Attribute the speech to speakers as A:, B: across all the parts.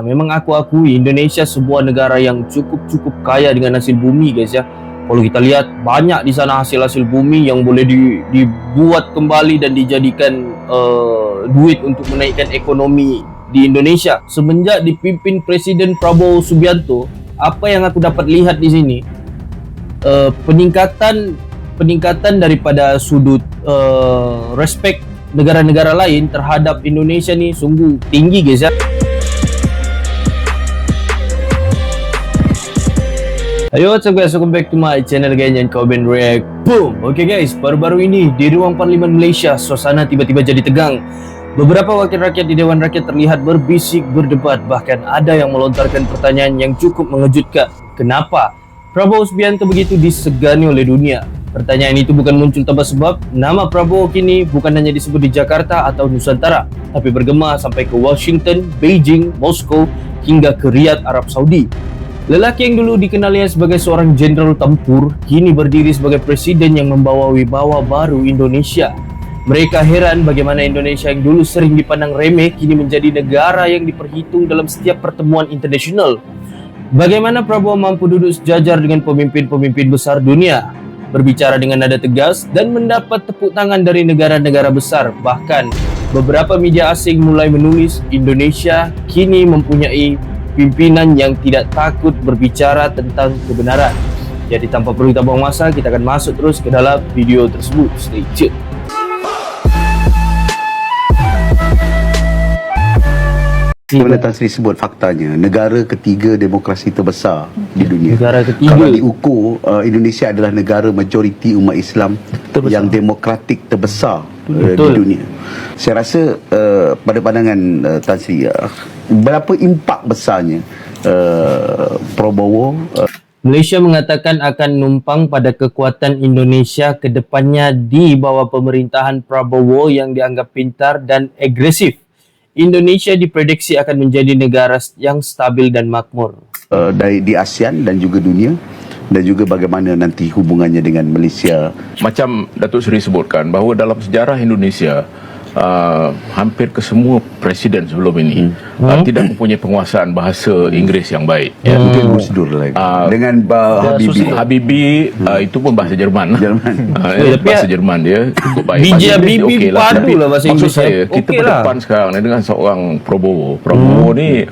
A: Memang aku akui Indonesia sebuah negara yang cukup kaya dengan hasil bumi, guys ya. Kalau kita lihat banyak di sana hasil-hasil bumi yang boleh dibuat kembali dan dijadikan duit untuk menaikkan ekonomi di Indonesia. Semenjak dipimpin Presiden Prabowo Subianto, apa yang aku dapat lihat di sini, peningkatan daripada sudut respect negara-negara lain terhadap Indonesia ni sungguh tinggi, guys ya. Ayo, what's up guys, welcome back to my channel again, yang kau Ben React. Boom. Oke guys, baru-baru ini di ruang parlimen Malaysia, suasana tiba-tiba jadi tegang. Beberapa wakil rakyat di Dewan Rakyat terlihat berbisik, berdebat, bahkan ada yang melontarkan pertanyaan yang cukup mengejutkan. Kenapa Prabowo Subianto begitu disegani oleh dunia? Pertanyaan itu bukan muncul tanpa sebab. Nama Prabowo kini bukan hanya disebut di Jakarta atau Nusantara, tapi bergema sampai ke Washington, Beijing, Moskow, hingga ke Riyadh, Arab Saudi. Lelaki yang dulu dikenalnya sebagai seorang jenderal tempur, kini berdiri sebagai presiden yang membawa wibawa baru Indonesia. Mereka heran bagaimana Indonesia yang dulu sering dipandang remeh, kini menjadi negara yang diperhitung dalam setiap pertemuan internasional. Bagaimana Prabowo mampu duduk sejajar dengan pemimpin-pemimpin besar dunia, berbicara dengan nada tegas, dan mendapat tepuk tangan dari negara-negara besar. Bahkan, beberapa media asing mulai menulis Indonesia kini mempunyai pimpinan yang tidak takut berbicara tentang kebenaran. Jadi tanpa perlu kita buang masa, kita akan masuk terus ke dalam video tersebut. Stay tune.
B: Mana Tan Sri sebut faktanya, negara ketiga demokrasi terbesar di dunia.
A: Negara ketiga.
B: Kalau diukur, Indonesia adalah negara majoriti umat Islam terbesar, yang demokratik terbesar di dunia. Saya rasa pada pandangan Tan Sri, berapa impak besarnya Prabowo?
A: Malaysia mengatakan akan numpang pada kekuatan Indonesia ke depannya di bawah pemerintahan Prabowo yang dianggap pintar dan agresif. Indonesia diprediksi akan menjadi negara yang stabil dan makmur
B: Di ASEAN dan juga dunia, dan juga bagaimana nanti hubungannya dengan Malaysia.
C: Macam Datuk Seri sebutkan bahawa dalam sejarah Indonesia, hampir kesemua presiden sebelum ini tidak mempunyai penguasaan bahasa Inggeris yang baik.
B: Mungkin prosedur lagi. Dengan
C: Habibie itu pun bahasa Jerman. Bahasa Jerman dia cukup baik.
A: BJ Habibie padu lah bahasa Inggeris.
C: Maksud saya, kita berdepan sekarang dengan seorang Prabowo ni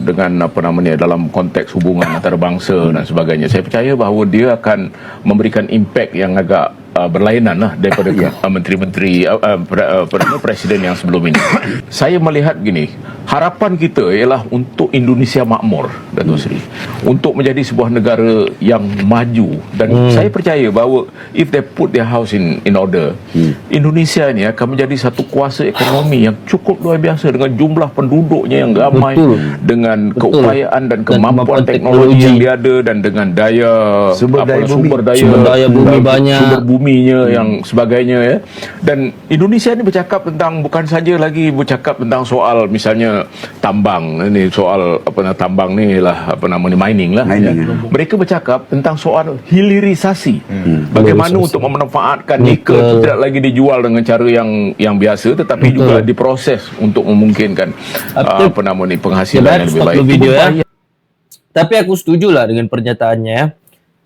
C: dengan apa namanya, dalam konteks hubungan antarabangsa dan sebagainya. Saya percaya bahawa dia akan memberikan impak yang agak berlainan lah daripada menteri-menteri presiden yang sebelum ini. Saya melihat gini, harapan kita ialah untuk Indonesia makmur, Datuk Seri, untuk menjadi sebuah negara yang maju. Dan saya percaya bahawa if they put their house in order, Indonesia ni akan menjadi satu kuasa ekonomi yang cukup luar biasa, dengan jumlah penduduknya yang ramai, dengan keupayaan dan kemampuan teknologi yang dia ada, dan dengan sumber daya bumi banyak, sumber buminya yang sebagainya ya. Dan Indonesia ni bercakap tentang, bukan saja lagi bercakap tentang soal misalnya tambang, ini soal tambang ni lah mining lah. Mereka bercakap tentang soal hilirisasi. Bagaimana untuk memanfaatkan nikel tidak lagi dijual dengan cara yang biasa, tetapi juga diproses untuk memungkinkan penghasilan yang lebih baik.
A: Video, ya. Tapi aku setujulah dengan pernyataannya ya.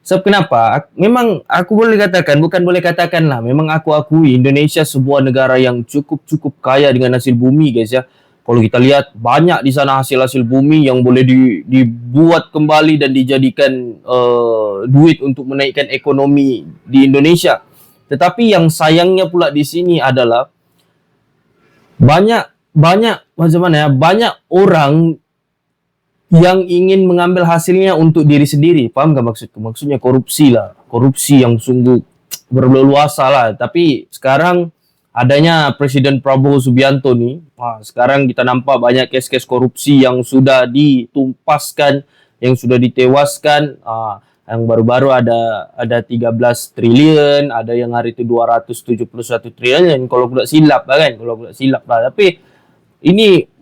A: Sebab kenapa? Memang aku boleh katakan, bukan boleh katakan lah, memang aku akui Indonesia sebuah negara yang cukup kaya dengan hasil bumi, guys ya. Kalau kita lihat banyak di sana hasil-hasil bumi yang boleh dibuat kembali dan dijadikan duit untuk menaikkan ekonomi di Indonesia. Tetapi yang sayangnya pula di sini adalah banyak orang yang ingin mengambil hasilnya untuk diri sendiri. Faham gak maksudku? Maksudnya korupsi lah. Korupsi yang sungguh berleluasa lah. Tapi sekarang adanya Presiden Prabowo Subianto ni, sekarang kita nampak banyak kes-kes korupsi yang sudah ditumpaskan, yang sudah ditewaskan. Yang baru-baru ada 13 triliun, ada yang hari itu 271 triliun, kalau tidak silap lah kan. Tapi ini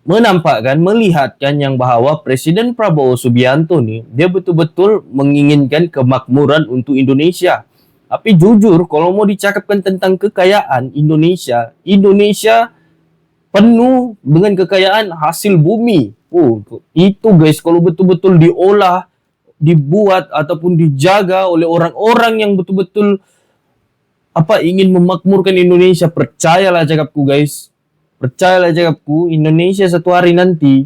A: melihatkan yang bahawa Presiden Prabowo Subianto ni, dia betul-betul menginginkan kemakmuran untuk Indonesia. Tapi jujur, kalau mau dicakapkan tentang kekayaan Indonesia penuh dengan kekayaan hasil bumi. Oh, itu guys, kalau betul-betul diolah, dibuat ataupun dijaga oleh orang-orang yang betul-betul ingin memakmurkan Indonesia, percayalah cakapku guys. Percayalah cakapku, Indonesia satu hari nanti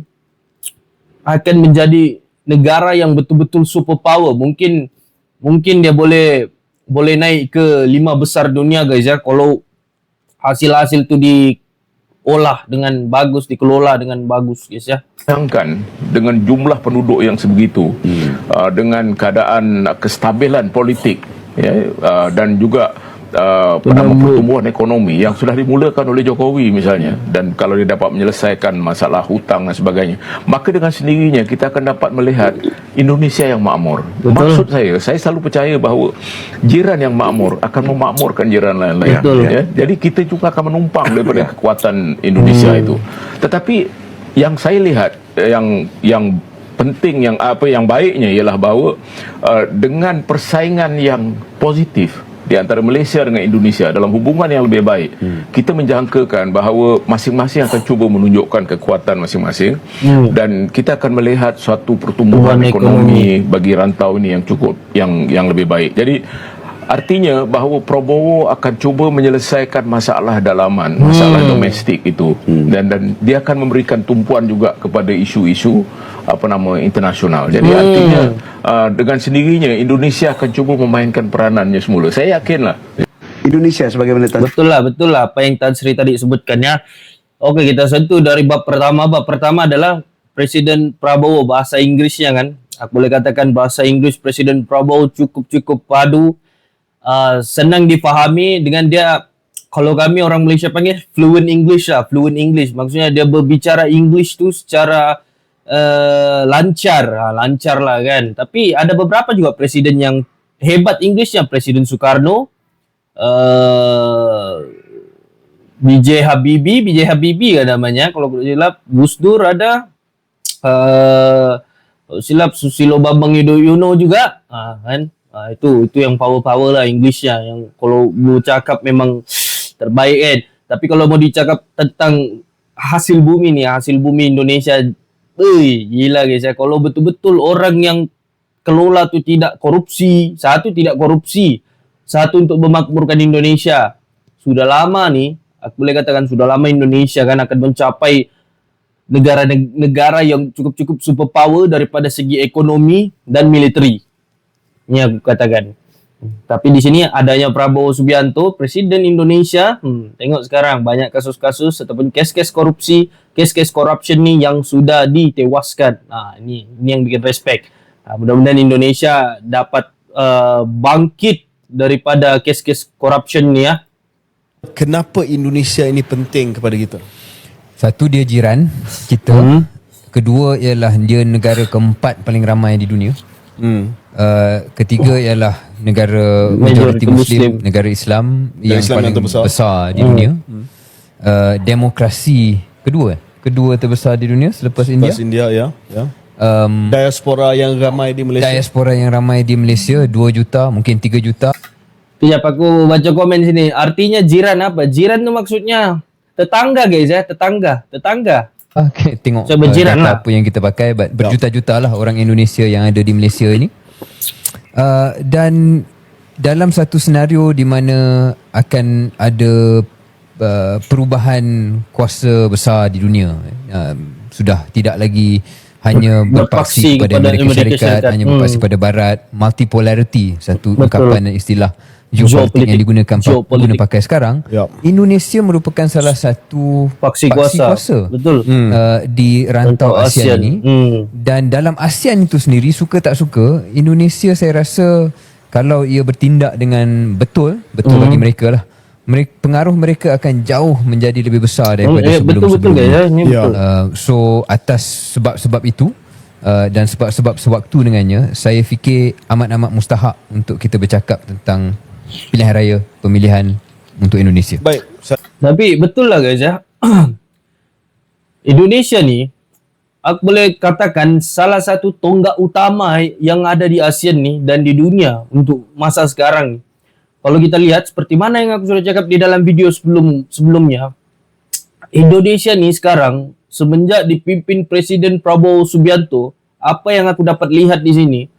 A: akan menjadi negara yang betul-betul superpower. Mungkin dia boleh naik ke 5 besar dunia guys ya, kalau hasil-hasil tu diolah dengan bagus, dikelola dengan bagus guys ya.
C: Bayangkan dengan jumlah penduduk yang sebegitu, dengan keadaan kestabilan politik, ya, dan juga pertumbuhan ekonomi yang sudah dimulakan oleh Jokowi misalnya, dan kalau dia dapat menyelesaikan masalah hutang dan sebagainya, maka dengan sendirinya kita akan dapat melihat Indonesia yang makmur.
A: Betul.
C: Maksud saya selalu percaya bahawa jiran yang makmur akan memakmurkan jiran lain-lain. Ya? Jadi kita juga akan menumpang daripada kekuatan Indonesia itu. Tetapi yang saya lihat yang penting, yang baiknya ialah bahawa dengan persaingan yang positif di antara Malaysia dengan Indonesia dalam hubungan yang lebih baik, kita menjangkakan bahawa masing-masing akan cuba menunjukkan kekuatan masing-masing, dan kita akan melihat suatu pertumbuhan ekonomi bagi rantau ini yang cukup yang lebih baik. Jadi artinya bahawa Prabowo akan cuba menyelesaikan masalah dalaman, masalah domestik itu, dan dia akan memberikan tumpuan juga kepada isu-isu internasional. Jadi artinya dengan sendirinya Indonesia akan cuba memainkan peranannya semula. Saya yakinlah.
B: Indonesia sebagaimana
A: Betul lah apa yang Tan Sri tadi sebutkan ya. Oke, kita sentuh dari bab pertama. Bab pertama adalah Presiden Prabowo, bahasa Inggrisnya kan. Aku boleh katakan bahasa Inggris Presiden Prabowo cukup padu, senang difahami dengan dia. Kalau kami orang Malaysia panggil fluent English. Maksudnya dia berbicara English tu secara lancar lah kan. Tapi ada beberapa juga presiden yang hebat Englishnya. Presiden Soekarno, B.J. Habibie kan namanya, kalau silap. Gus Dur ada, silap Susilo Bambang Yudhoyono juga, kan. Itu yang power lah Englishnya, yang kalau mau cakap memang terbaik kan. Tapi kalau mau dicakap tentang hasil bumi Indonesia, gila guys ya. Kalau betul-betul orang yang kelola tu tidak korupsi, satu untuk memakmurkan Indonesia. Sudah lama nih, aku boleh katakan sudah lama Indonesia kan akan mencapai negara yang cukup superpower daripada segi ekonomi dan militeri. Ini aku katakan. Tapi di sini adanya Prabowo Subianto, Presiden Indonesia. Tengok sekarang banyak kasus-kasus ataupun kes-kes korupsi, kes-kes corruption ni yang sudah ditewaskan. Ini yang bikin respect. Mudah-mudahan Indonesia dapat bangkit daripada kes-kes corruption ni ya.
D: Kenapa Indonesia ini penting kepada kita?
E: Satu, dia jiran kita. Kedua ialah dia negara keempat paling ramai di dunia. Ketiga ialah negara majoriti Muslim, negara Islam yang paling besar di dunia. Demokrasi kedua terbesar di dunia selepas India.
D: Ya. Diaspora yang ramai di Malaysia 2 juta, mungkin 3 juta.
A: Sekejap aku baca komen sini. Artinya jiran apa? Jiran tu maksudnya tetangga guys ya, tetangga.
E: Okay, tengok
A: berjiran lah.
E: apa yang kita pakai, berjuta-juta lah orang Indonesia yang ada di Malaysia ini. Dan dalam satu senario di mana akan ada perubahan kuasa besar di dunia, sudah tidak lagi hanya berpaksi kepada Amerika Syarikat, hanya berpaksi pada Barat, multipolarity, satu ungkapan dan istilah geopolitik yang guna pakai sekarang. Indonesia merupakan salah satu
A: paksi kuasa. Betul.
E: Di rantau ASEAN ini. Dan dalam ASEAN itu sendiri, suka tak suka, Indonesia saya rasa kalau ia bertindak dengan betul bagi mereka lah, pengaruh mereka akan jauh menjadi lebih besar daripada sebelum-sebelumnya. So atas sebab-sebab itu dan sebab-sebab sewaktu dengannya, saya fikir amat-amat mustahak untuk kita bercakap tentang pilihan raya pemilihan untuk Indonesia.
D: Baik.
A: Tapi betul lah guys ya. Indonesia ni, aku boleh katakan salah satu tonggak utama yang ada di ASEAN ni dan di dunia untuk masa sekarang ni. Kalau kita lihat seperti mana yang aku sudah cakap di dalam video sebelumnya, Indonesia ni sekarang semenjak dipimpin Presiden Prabowo Subianto, apa yang aku dapat lihat di sini,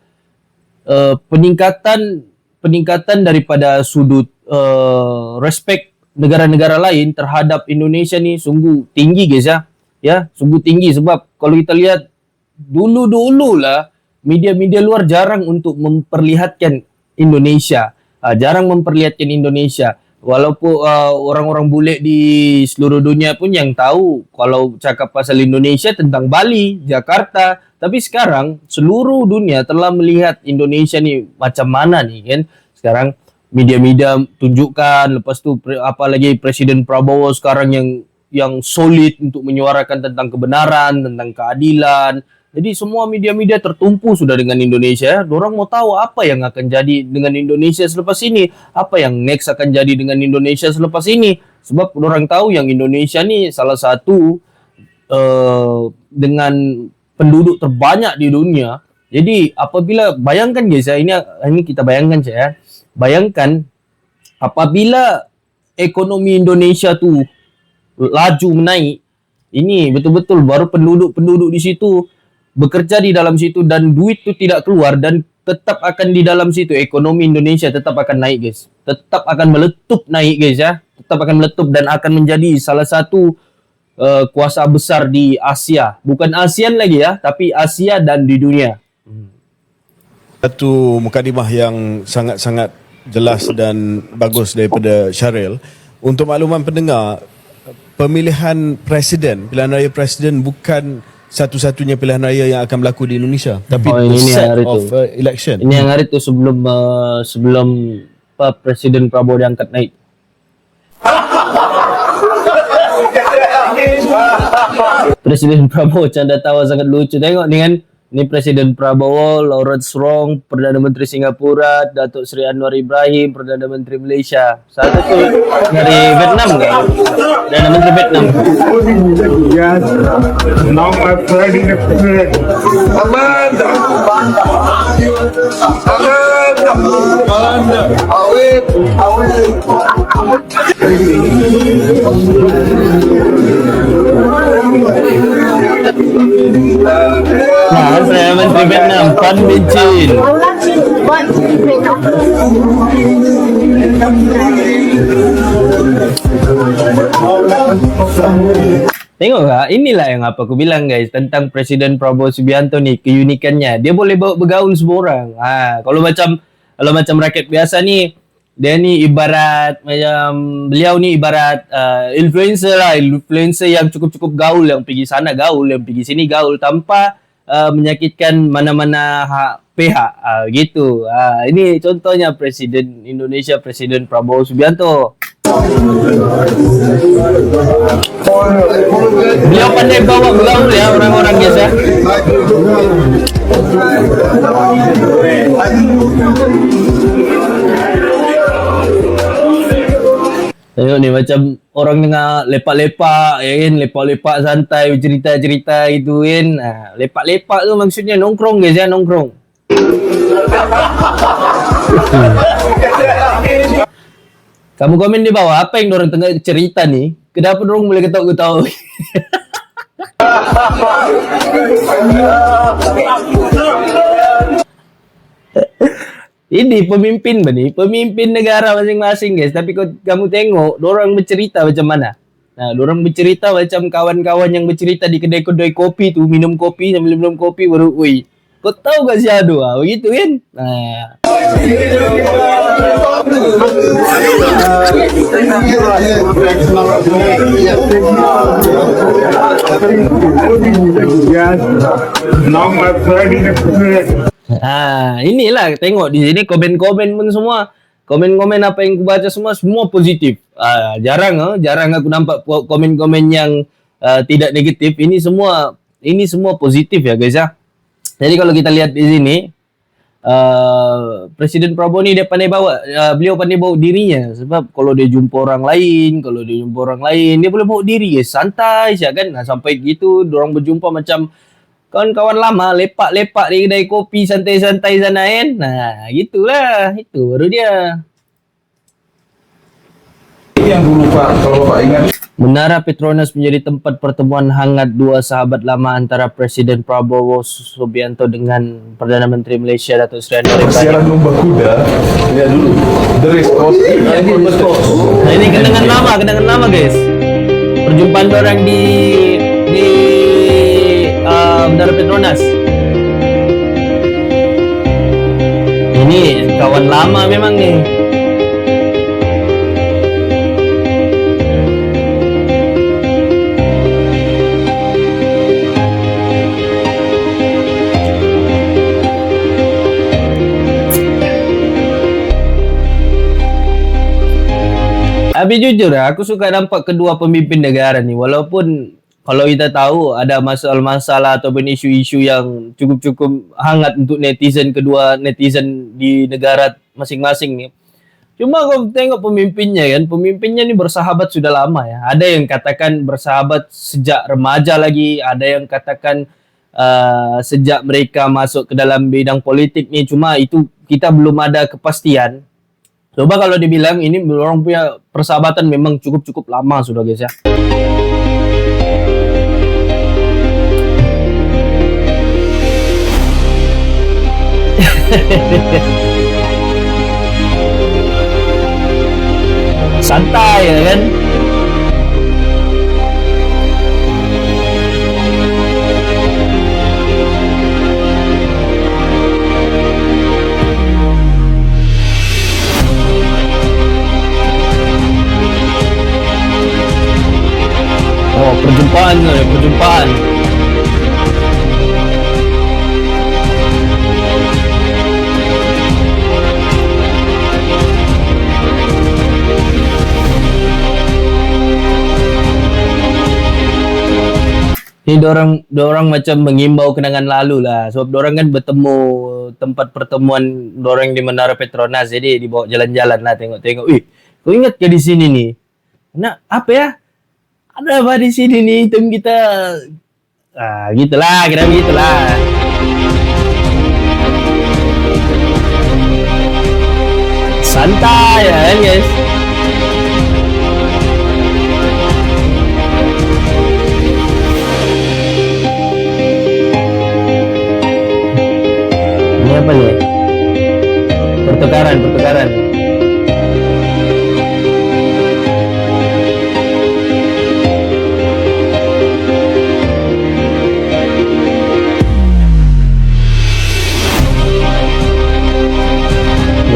A: peningkatan daripada sudut respect negara-negara lain terhadap Indonesia ni sungguh tinggi guys ya. Ya, sungguh tinggi sebab kalau kita lihat dulu lah media-media luar jarang untuk memperlihatkan Indonesia. Jarang memperlihatkan Indonesia. Walaupun orang-orang bule di seluruh dunia pun yang tahu kalau cakap pasal Indonesia tentang Bali, Jakarta. Tapi sekarang seluruh dunia telah melihat Indonesia ni macam mana nih kan. Sekarang media-media tunjukkan, lepas tu apalagi Presiden Prabowo sekarang yang solid untuk menyuarakan tentang kebenaran, tentang keadilan. Jadi semua media-media tertumpu sudah dengan Indonesia. Dorang mau tahu apa yang akan jadi dengan Indonesia selepas ini. Apa yang next akan jadi dengan Indonesia selepas ini. Sebab dorang tahu yang Indonesia ni salah satu dengan penduduk terbanyak di dunia. Jadi apabila, bayangkan guys ya, ini kita bayangkan saya. Bayangkan apabila ekonomi Indonesia tu laju menaik. Ini betul-betul baru penduduk di situ bekerja di dalam situ dan duit tu tidak keluar dan tetap akan di dalam situ, ekonomi Indonesia tetap akan naik guys, tetap akan meletup naik guys ya, tetap akan meletup dan akan menjadi salah satu kuasa besar di Asia, bukan ASEAN lagi ya, tapi Asia dan di dunia.
F: Satu mukadimah yang sangat-sangat jelas dan bagus daripada Syaril. Untuk makluman pendengar, pemilihan presiden, pilihan raya presiden bukan satu-satunya pilihan raya yang akan berlaku di Indonesia, tapi the set of election.
A: Ini yang hari tu sebelum Presiden Prabowo diangkat naik. Presiden Prabowo canda tawa sangat lucu. Tengok ni kan, ni Presiden Prabowo, Lawrence Wong, Perdana Menteri Singapura, Datuk Seri Anwar Ibrahim, Perdana Menteri Malaysia. Satu tu dari Vietnam kan? Perdana Menteri Vietnam.
G: Yes. Now my friend in the spirit. Amanda.
A: Nah, Perdana Menteri Vietnam, Pan Minh Chin. Tengok tak? Inilah yang apa aku bilang guys tentang Presiden Prabowo Subianto ni, keunikannya. Dia boleh bawa bergaul semua orang. Kalau macam rakyat biasa ni, dia ni ibarat macam beliau ni ibarat influencer lah, influencer yang cukup-cukup gaul, yang pergi sana gaul, yang pergi sini gaul tanpa menyakitkan mana-mana pihak gitu. Ini contohnya Presiden Indonesia, Presiden Prabowo Subianto. Beliau pandai bawa bergaul ya orang-orang biasa. Tengok ni macam orang tengah lepak-lepak ya kan, lepak-lepak santai cerita-cerita gitu kan. Lepak-lepak tu maksudnya nongkrong guys ya, nongkrong. Kamu komen di bawah apa yang orang tengah cerita ni? Kenapa orang boleh ketawa-ketawa? Ini pemimpin bani, pemimpin negara masing-masing guys. Tapi kamu tengok, dorang bercerita macam mana? Nah, dorang bercerita macam kawan-kawan yang bercerita di kedai-kedai kopi tu, minum kopi sambil minum kopi baru, woi, kau tahu gak si Ado? Begitu kan? Nah. Inilah tengok di sini komen-komen pun semua. Komen-komen apa yang aku baca semua positif. Jarang aku nampak komen-komen yang tidak negatif. Ini semua positif ya guys ya. Jadi kalau kita lihat di sini, Presiden Prabowo ni dia pandai bawa, beliau pandai bawa dirinya. Sebab kalau dia jumpa orang lain, dia boleh bawa diri guys, santai saja kan. Sampai gitu, dorang berjumpa macam kawan-kawan lama, lepak-lepak di kedai kopi, santai-santai sana kan. Nah, gitulah, itu baru dia.
G: Yang dulu Pak, kalau Pak ingat.
A: Menara Petronas menjadi tempat pertemuan hangat dua sahabat lama antara Presiden Prabowo Subianto dengan Perdana Menteri Malaysia Datuk Seri Anwar Ibrahim.
H: Lomba kuda, lihat dulu. The race course.
A: Nah, ini kenangan lama guys. Perjumpaan orang di Menara Petronas. Ini kawan lama memang nih. Tapi jujur aku suka nampak kedua pemimpin negara ni, walaupun kalau kita tahu ada masalah-masalah ataupun isu-isu yang cukup-cukup hangat untuk kedua netizen di negara masing-masing ni. Cuma kalau tengok pemimpinnya ni bersahabat sudah lama ya. Ada yang katakan bersahabat sejak remaja lagi, ada yang katakan sejak mereka masuk ke dalam bidang politik ni. Cuma itu kita belum ada kepastian. Coba kalau dibilang ini orang punya persahabatan memang cukup lama sudah guys ya. Santai ya kan. Oh, perjumpaan. Ini dorang macam mengimbau kenangan lalu lah. Sebab dorang kan bertemu tempat pertemuan dorang di Menara Petronas. Jadi dibawa jalan-jalan lah tengok-tengok. Kau ingat ke di sini nih? Nak apa ya? Ada apa di sini nih tim kita? Gitulah, kira begitulah. Santai ya kan guys. Ini apa nih? Pertukaran.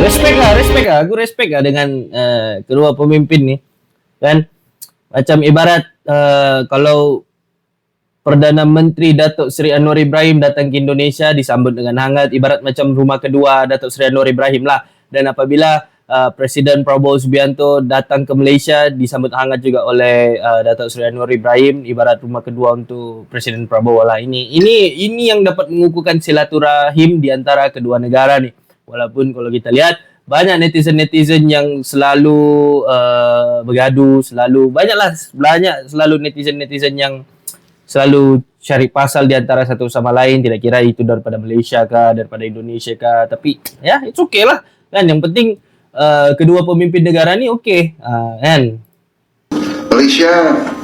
A: Respect lah. Aku respect lah dengan kedua pemimpin nih. Kan? Macam ibarat kalau Perdana Menteri Datuk Seri Anwar Ibrahim datang ke Indonesia disambut dengan hangat. Ibarat macam rumah kedua Datuk Seri Anwar Ibrahim lah. Dan apabila Presiden Prabowo Subianto datang ke Malaysia disambut hangat juga oleh Datuk Seri Anwar Ibrahim. Ibarat rumah kedua untuk Presiden Prabowo lah. Ini yang dapat mengukuhkan silaturahim di antara kedua negara nih. Walaupun kalau kita lihat banyak netizen yang selalu bergaduh, selalu netizen yang selalu cari pasal di antara satu sama lain, tidak kira itu daripada Malaysia kah, daripada Indonesia kah, tapi ya it's okay lah kan. Yang penting kedua pemimpin negara ni okay kan.
I: Malaysia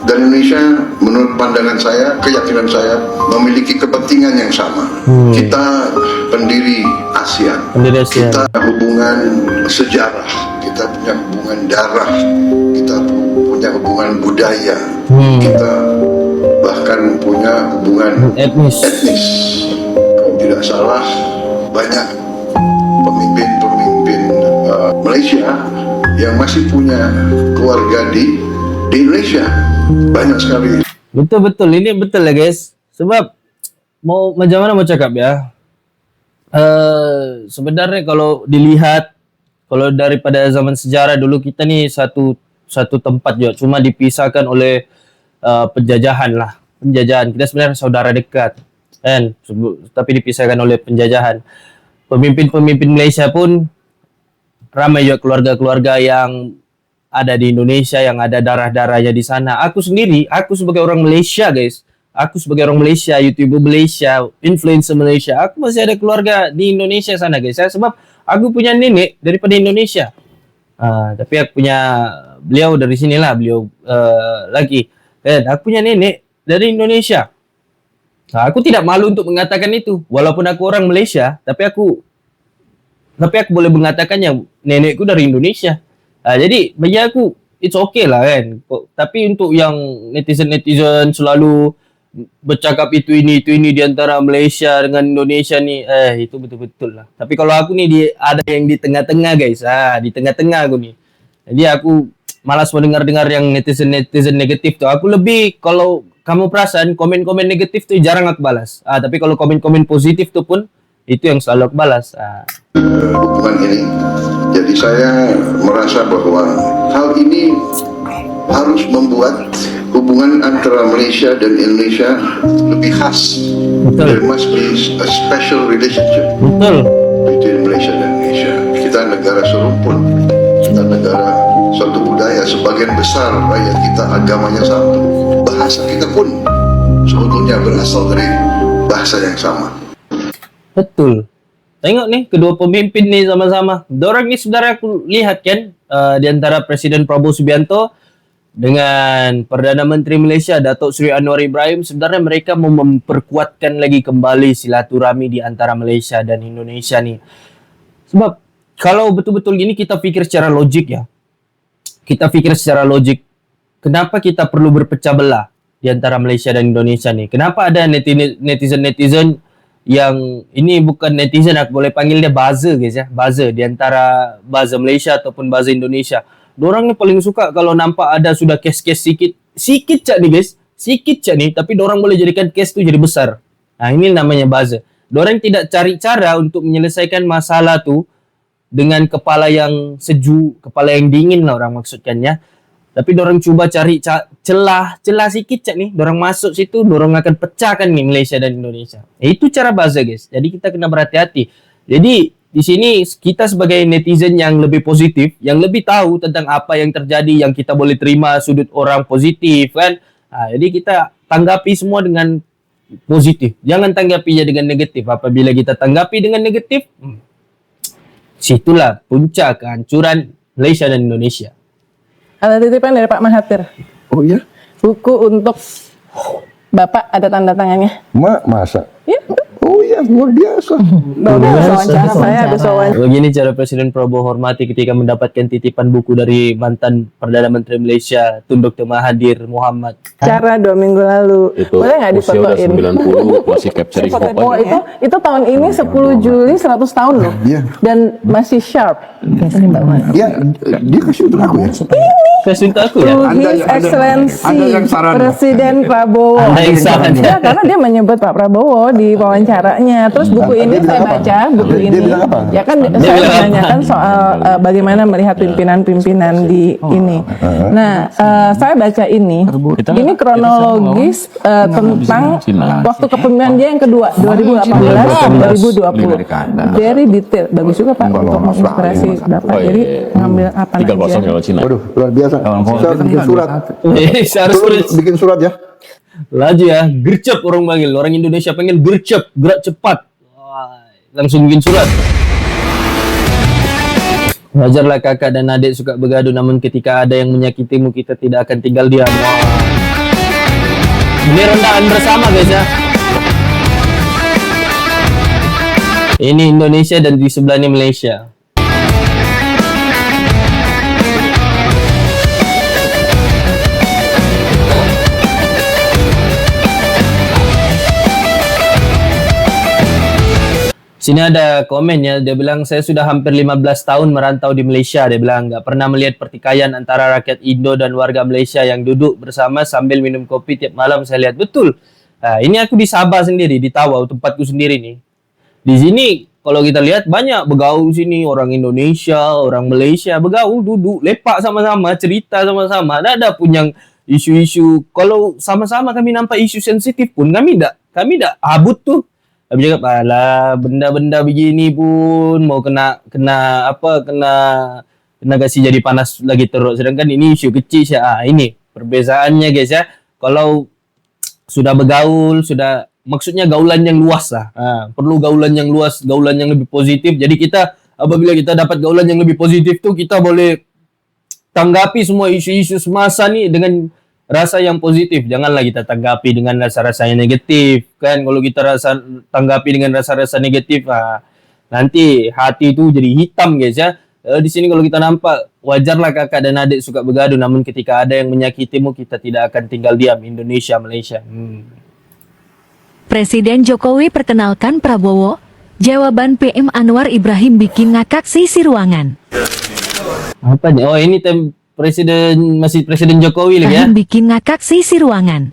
I: dan Indonesia menurut pandangan saya, keyakinan saya memiliki kepentingan yang sama. Kita pendiri ASEAN. Kita punya hubungan sejarah, kita punya hubungan darah, kita punya hubungan budaya, kita bahkan punya hubungan etnis. Kalau tidak salah, banyak pemimpin Malaysia yang masih punya keluarga di Indonesia, banyak sekali.
A: Betul, ini betul lah guys. Sebab macam mana mau cakap ya, sebenarnya kalau dilihat, kalau daripada zaman sejarah dulu kita ni satu tempat juga, cuma dipisahkan oleh penjajahan. Kita sebenarnya saudara dekat kan, tapi dipisahkan oleh penjajahan. Pemimpin Malaysia pun ramai juga keluarga-keluarga yang ada di Indonesia, yang ada darah-darahnya di sana. Aku sebagai orang Malaysia guys, aku sebagai orang Malaysia, YouTuber Malaysia, influencer Malaysia, aku masih ada keluarga di Indonesia sana guys. Sebab aku punya nenek daripada Indonesia. Tapi aku punya beliau dari sinilah, beliau lagi. Aku punya nenek dari Indonesia. Aku tidak malu untuk mengatakan itu, walaupun aku orang Malaysia, tapi aku boleh mengatakannya nenekku dari Indonesia. Jadi bagi aku it's okay lah kan. Tapi untuk yang netizen selalu bercakap itu ini di antara Malaysia dengan Indonesia nih, itu betul-betul lah. Tapi kalau aku nih ada yang di tengah-tengah guys, di tengah-tengah aku nih. Jadi aku malas mendengar yang netizen negatif tuh. Aku lebih, kalau kamu perasan komen-komen negatif tuh jarang aku balas. Tapi kalau komen-komen positif tuh pun itu yang selalu aku balas.
I: Hubungan ini, jadi saya merasa bahwa hal ini harus membuat hubungan antara Malaysia dan Indonesia lebih khas.
A: Betul.
I: There must be a special relationship
A: Betul.
I: between Malaysia dan Indonesia. Kita negara serumpun, kita negara suatu budaya. Sebagian besar rakyat kita agamanya satu, bahasa kita pun sebetulnya berasal dari bahasa yang sama.
A: Betul. Tengok nih kedua pemimpin nih sama-sama. Dorang nih sebenarnya aku lihat kan di antara Presiden Prabowo Subianto dengan Perdana Menteri Malaysia Datuk Seri Anwar Ibrahim, sebenarnya mereka mau memperkuatkan lagi kembali silaturahmi di antara Malaysia dan Indonesia nih. Sebab kalau betul-betul gini kita pikir secara logik ya. Kita pikir secara logik, kenapa kita perlu berpecah belah di antara Malaysia dan Indonesia nih? Kenapa ada netizen yang ini bukan netizen, aku boleh panggil dia buzzer guys ya, buzzer di antara buzzer Malaysia ataupun buzzer Indonesia. Dorang ni paling suka kalau nampak ada sudah kes-kes sikit cak nih guys, sikit cak nih, tapi dorang boleh jadikan kes tu jadi besar. Ini namanya buzzer. Dorang tidak cari cara untuk menyelesaikan masalah tu dengan kepala yang sejuk, kepala yang dingin lah orang maksudkannya. Tapi dorang cuba cari celah sikit cak nih, dorang masuk situ, dorang akan pecahkan nih Malaysia dan Indonesia. Itu cara buzzer guys. Jadi kita kena berhati-hati. Jadi di sini kita sebagai netizen yang lebih positif, yang lebih tahu tentang apa yang terjadi, yang kita boleh terima sudut orang positif kan. Jadi kita tanggapi semua dengan positif. Jangan tanggapinya dengan negatif. Apabila kita tanggapi dengan negatif, situlah puncak kehancuran Malaysia dan Indonesia.
J: Ada titipan dari Pak Mahathir.
H: Oh iya?
J: Buku untuk Bapak ada tanda tangannya.
H: Masa?
J: Iya.
H: Oh iya, luar biasa.
J: Wawancara saya habis wawancara.
A: Begini cara Presiden Prabowo hormati ketika mendapatkan titipan buku dari mantan Perdana Menteri Malaysia Tun Dr. Mahathir Mohamad.
J: Cara 2 minggu lalu.
C: Itu
J: boleh nggak
C: usia udah
J: difotoin?
C: 90 masih capturing moment.
J: Oh itu tahun ini 10 Juli 100 tahun loh.
H: Iya.
J: Dan masih sharp. Ini Mbak Wan.
H: Ya, dia kasih untuk aku ya.
A: Kasih untuk aku ya.
J: To His Excellency Presiden Prabowo.
A: Anda yang saran ya.
J: Ya, karena dia menyebut Pak Prabowo di wawancaranya. Terus buku ini saya baca, buku ini. Ya kan saya menanyakan soal bagaimana melihat pimpinan-pimpinan di ini. Nah, saya baca ini. Ini kronologis tentang waktu kepemimpinan dia yang kedua 2018-2020. Very detail. Bagus juga Pak untuk menginspirasi Bapak. Jadi ngambil apa aja.
C: 3-0 lewat Cina.
H: Waduh, luar biasa. Saya harus bikin surat.
A: Harus
H: Bikin surat ya.
A: laju ya, gercep orang panggil. Orang Indonesia panggil gercep, gerak cepat. Wah, langsung bikin surat. Wajarlah kakak dan adik suka bergaduh, namun ketika ada yang menyakitimu, kita tidak akan tinggal diam. Wah. Ini rendahan bersama guys ya. Ini Indonesia dan di sebelahnya Malaysia. Sini ada komennya, dia bilang saya sudah hampir 15 tahun merantau di Malaysia. Dia bilang nggak pernah melihat pertikaian antara rakyat Indo dan warga Malaysia yang duduk bersama sambil minum kopi tiap malam saya lihat. Betul. Nah, ini aku di Sabah sendiri, di Tawau, tempatku sendiri nih. Di sini kalau kita lihat banyak bergaul sini, orang Indonesia, orang Malaysia bergaul, duduk, lepak sama-sama, cerita sama-sama. Nggak ada pun yang isu-isu. Kalau sama-sama kami nampak isu sensitif pun kami nggak habut tuh. Kami cakap, alah benda-benda begini pun mau kena kasih jadi panas lagi terus. Sedangkan ini isu kecil ya. Ini perbezaannya guys ya. Kalau sudah bergaul, sudah maksudnya gaulan yang luas lah. Perlu gaulan yang luas, gaulan yang lebih positif. Jadi kita apabila kita dapat gaulan yang lebih positif tuh kita boleh tanggapi semua isu-isu semasa nih dengan rasa yang positif. Janganlah kita tanggapi dengan rasa-rasa yang negatif kan. Kalau kita tanggapi dengan rasa-rasa negatif, nanti hati itu jadi hitam guys ya. Di sini kalau kita nampak, wajarlah kakak dan adik suka bergaduh, namun ketika ada yang menyakitimu, kita tidak akan tinggal diam. Indonesia, Malaysia.
K: Presiden Jokowi perkenalkan Prabowo. Jawaban PM Anwar Ibrahim bikin ngakak sisi ruangan.
A: Apa nih? Oh, ini masih Presiden Jokowi lagi ya.
K: Ibrahim bikin ngakak sisi ruangan.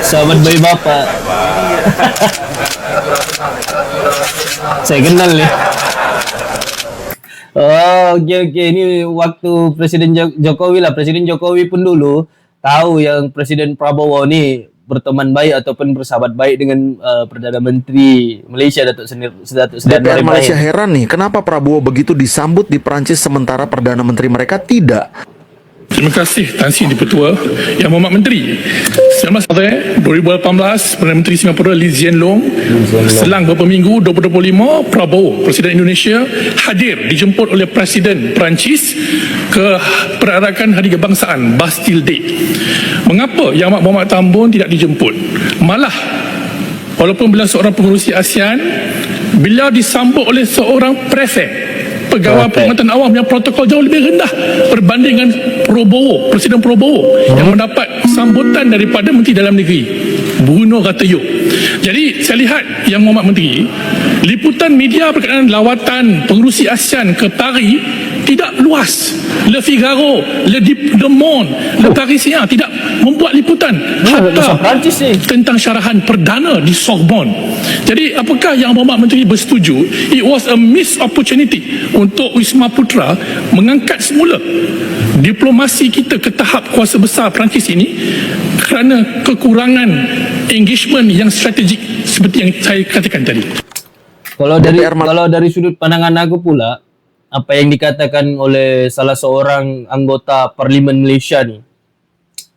A: Sahabat bayi bapak. Saya kenal nih. Oh, oke. Ini waktu Presiden Jokowi lah. Presiden Jokowi pun dulu tahu yang Presiden Prabowo ini berteman baik ataupun bersahabat baik dengan Perdana Menteri Malaysia, Datuk Seri
L: DPR Malaysia heran nih, kenapa Prabowo begitu disambut di Perancis sementara Perdana Menteri mereka tidak?
M: Terima kasih Tan Sri Dipertua Yang Berhormat Menteri. 2018 Perdana Menteri Singapura Lee Hsien Loong, selang beberapa minggu 2025 Prabowo Presiden Indonesia hadir dijemput oleh Presiden Perancis ke perarakan Hari Kebangsaan Bastille Day. Mengapa Yang Amat Berhormat Tambun tidak dijemput? Malah walaupun beliau seorang pengerusi ASEAN, beliau disambut oleh seorang prefek pegawai perkhidmatan awam yang protokol jauh lebih rendah berbanding dengan Prabowo, Presiden Prabowo yang mendapat sambutan daripada Menteri Dalam Negeri Bruno Retailleau. Jadi saya lihat Yang Berhormat Menteri, liputan media berkaitan lawatan pengerusi ASEAN ke Paris tidak luas. Le Figaro, Le Monde, Le Parisien tidak membuat liputan hatta tentang syarahan perdana di Sorbonne. Jadi apakah Yang Berhormat Menteri bersetuju it was a missed opportunity untuk Wisma Putra mengangkat semula diplomasi kita ke tahap kuasa besar Perancis ini kerana kekurangan engagement yang strategik seperti yang saya katakan tadi.
A: Kalau dari sudut pandangan aku pula, apa yang dikatakan oleh salah seorang anggota Parlimen Malaysia ni,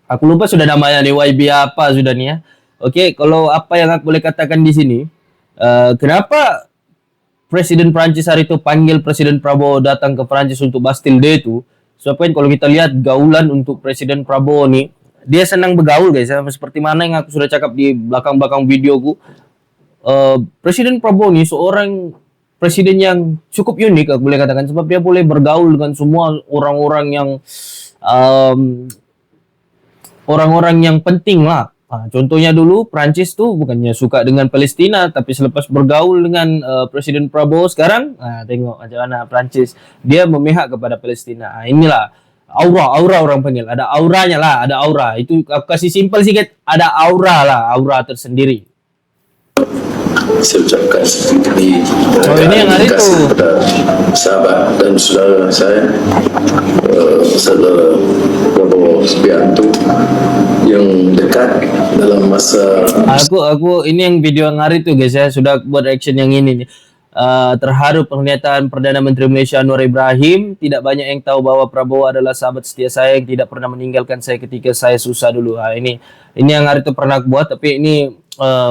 A: aku lupa sudah namanya ni, YB apa sudah ni ya. Okey, kalau apa yang aku boleh katakan di sini, kenapa Presiden Perancis hari itu panggil Presiden Prabowo datang ke Perancis untuk Bastille Day tu? Sebab kan kalau kita lihat gaulan untuk Presiden Prabowo ni, dia senang bergaul guys, seperti mana yang aku sudah cakap di belakang-belakang videoku. Presiden Prabowo ni seorang presiden yang cukup unik aku boleh katakan, sebab dia boleh bergaul dengan semua orang-orang yang penting lah. Contohnya dulu Perancis tu bukannya suka dengan Palestina, tapi selepas bergaul dengan Presiden Prabowo sekarang, tengok macam mana Perancis dia memihak kepada Palestina. Inilah aura orang panggil, ada auranya lah, ada aura. Itu aku kasih simpel sikit, ada aura lah, aura tersendiri.
N: Saya ucapkan seperti
A: ini yang hari itu
N: kepada sahabat dan saudara saya, saudara Prabowo Subianto yang dekat dalam masa
A: aku ini yang video yang hari itu guys ya, sudah buat reaction yang ini nih. Terharu pernyataan Perdana Menteri Malaysia Anwar Ibrahim. Tidak banyak yang tahu bahwa Prabowo adalah sahabat setia saya yang tidak pernah meninggalkan saya ketika saya susah dulu. Ini yang hari itu pernah aku buat, tapi ini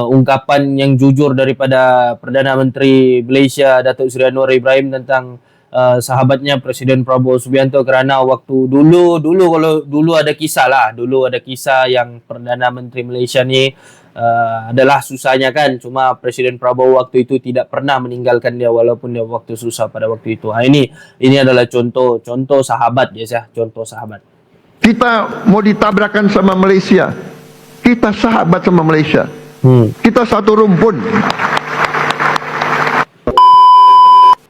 A: ungkapan yang jujur daripada Perdana Menteri Malaysia Datuk Seri Anwar Ibrahim tentang sahabatnya Presiden Prabowo Subianto, kerana waktu dulu ada kisah yang Perdana Menteri Malaysia ni adalah susahnya kan, cuma Presiden Prabowo waktu itu tidak pernah meninggalkan dia walaupun dia waktu susah pada waktu itu. Ini adalah contoh sahabat guys ya, contoh sahabat.
H: Kita mau ditabrakan sama Malaysia, kita sahabat sama Malaysia. Kita satu rumpun.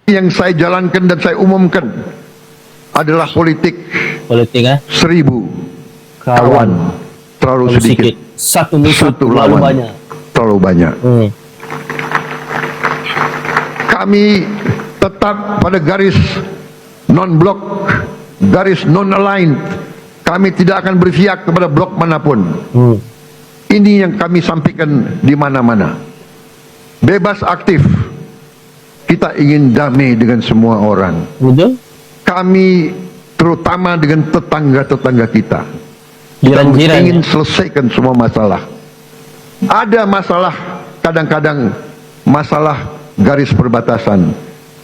H: Yang saya jalankan dan saya umumkan adalah politik 1000 kawan terlalu sedikit, satu musuh terlalu banyak. Kami tetap pada garis non-blok, garis non-aligned. Kami tidak akan berpihak kepada blok manapun. Ini yang kami sampaikan di mana-mana. Bebas aktif. Kita ingin damai dengan semua orang. Kami terutama dengan tetangga-tetangga kita. Kita ingin selesaikan semua masalah. Ada masalah, kadang-kadang masalah garis perbatasan.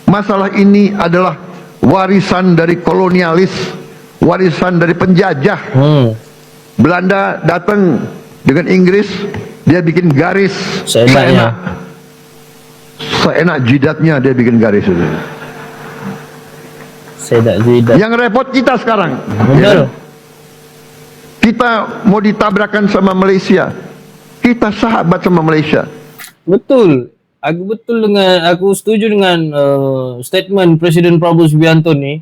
H: Masalah ini adalah warisan dari kolonialis, warisan dari penjajah. Belanda datang dengan Inggris, dia bikin garis seenak jidatnya, dia bikin garis itu. Yang repot kita sekarang. Ya. Kita mau ditabrakan sama Malaysia. Kita sahabat sama Malaysia.
A: Betul. Aku setuju dengan statement Presiden Prabowo Subianto nih.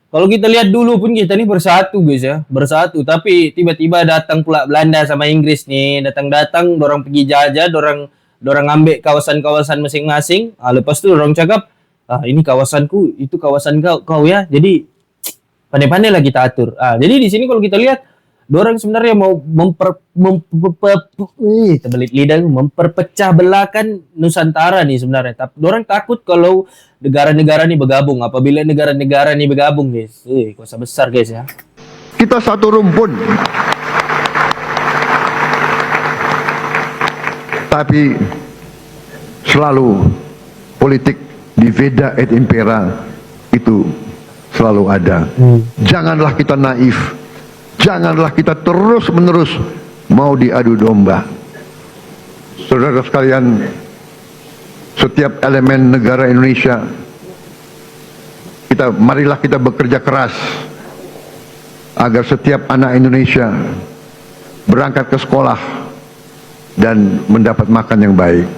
A: Kalau kita lihat dulu pun kita nih bersatu guys ya, bersatu. Tapi tiba-tiba datang pula Belanda sama Inggris nih, datang-datang, dorang pergi jajah, dorang ambil kawasan-kawasan masing-masing. Lepas tu dorang cakap, ini kawasanku, itu kawasan kau ya. Jadi pandai-pandai lah kita atur. Jadi di sini kalau kita lihat, dorang sebenarnya mau memperpecah belahkan Nusantara nih sebenarnya. Tapi dorang takut kalau negara-negara ini bergabung. Apabila negara-negara ini bergabung guys, kuasa besar guys ya.
H: Kita satu rumpun. Tapi selalu politik divida et impera itu selalu ada. Janganlah kita naif. Janganlah kita terus-menerus mau diadu domba. Saudara sekalian, setiap elemen negara Indonesia, marilah kita bekerja keras agar setiap anak Indonesia berangkat ke sekolah dan mendapat makan yang baik.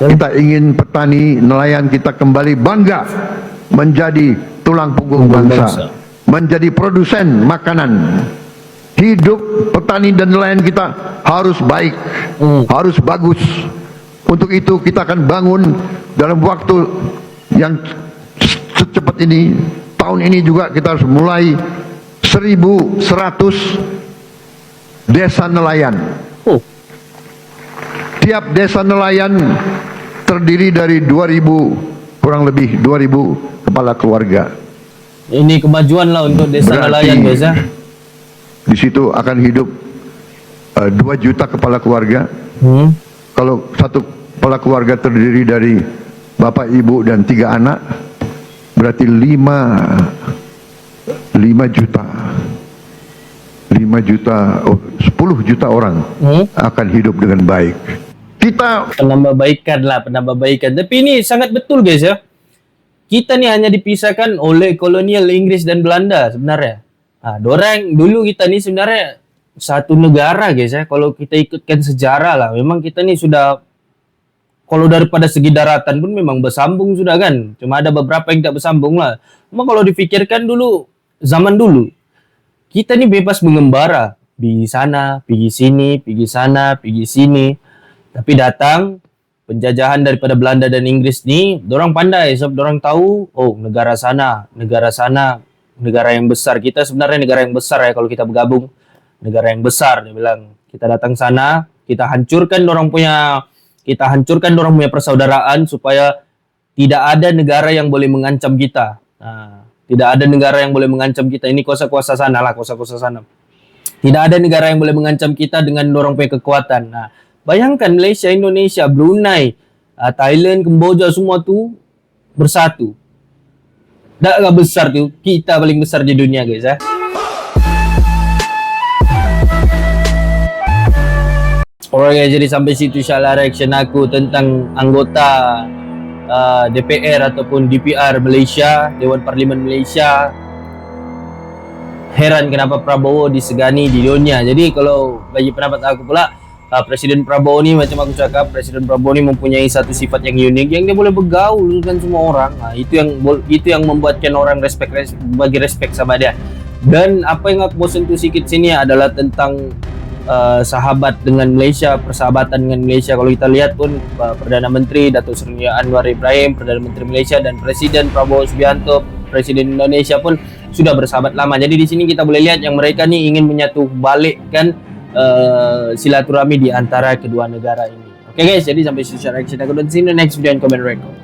H: Kita ingin petani, nelayan kita kembali bangga menjadi tulang punggung bangsa, menjadi produsen makanan. Hidup petani dan nelayan kita harus baik, harus bagus. Untuk itu kita akan bangun dalam waktu yang secepat ini. Tahun ini juga kita harus mulai 1.100 desa nelayan. Tiap desa nelayan terdiri dari 2.000, kurang lebih 2.000 kepala keluarga.
A: Ini kemajuan lah untuk desa nelayan guys ya.
H: Di situ akan hidup 2 juta kepala keluarga. Kalau satu kepala keluarga terdiri dari bapak, ibu dan 3 anak, berarti 5 juta 10 juta orang akan hidup dengan baik. Kita
A: penambahbaikan. Tapi ini sangat betul guys ya. Kita nih hanya dipisahkan oleh kolonial Inggris dan Belanda sebenarnya. Dorang dulu kita nih sebenarnya satu negara guys ya. Kalau kita ikutkan sejarah lah, memang kita nih sudah, kalau daripada segi daratan pun memang bersambung sudah kan. Cuma ada beberapa yang tak bersambung lah. Cuma kalau dipikirkan dulu, zaman dulu, kita nih bebas mengembara. Pergi sana, pergi sini, pergi sana, pergi sini. Tapi datang penjajahan daripada Belanda dan Inggris nih, dorang pandai sebab dorang tahu, negara sana, negara yang besar. Kita sebenarnya negara yang besar ya kalau kita bergabung. Negara yang besar, dia bilang. Kita datang sana, kita hancurkan dorang punya persaudaraan supaya tidak ada negara yang boleh mengancam kita. Tidak ada negara yang boleh mengancam kita. Ini kuasa-kuasa sana lah, kuasa-kuasa sana. Tidak ada negara yang boleh mengancam kita dengan dorang punya kekuatan. Bayangkan Malaysia, Indonesia, Brunei, Thailand, Kemboja semua tu bersatu. Tak besar tu, kita paling besar di dunia guys ya. Alright guys, jadi sampai situ insyaAllah reaction aku tentang anggota DPR ataupun DPR Malaysia, Dewan Parlimen Malaysia. Heran kenapa Prabowo disegani di dunia. Jadi kalau bagi pendapat aku pula, Presiden Prabowo ni macam aku cakap, Presiden Prabowo ni mempunyai satu sifat yang unik, yang dia boleh bergaul dengan semua orang. Itu yang membuatkan orang bagi respect sama dia. Dan apa yang aku mau sentuh sikit sini adalah tentang sahabat dengan Malaysia, persahabatan dengan Malaysia. Kalau kita lihat pun Perdana Menteri Datuk Seri Anwar Ibrahim, Perdana Menteri Malaysia, dan Presiden Prabowo Subianto, Presiden Indonesia pun sudah bersahabat lama. Jadi di sini kita boleh lihat yang mereka ni ingin menyatu balikkan silaturahmi di antara kedua negara ini. Okay guys, jadi sampai sini reaction aku, dan see you in the next video and comment record.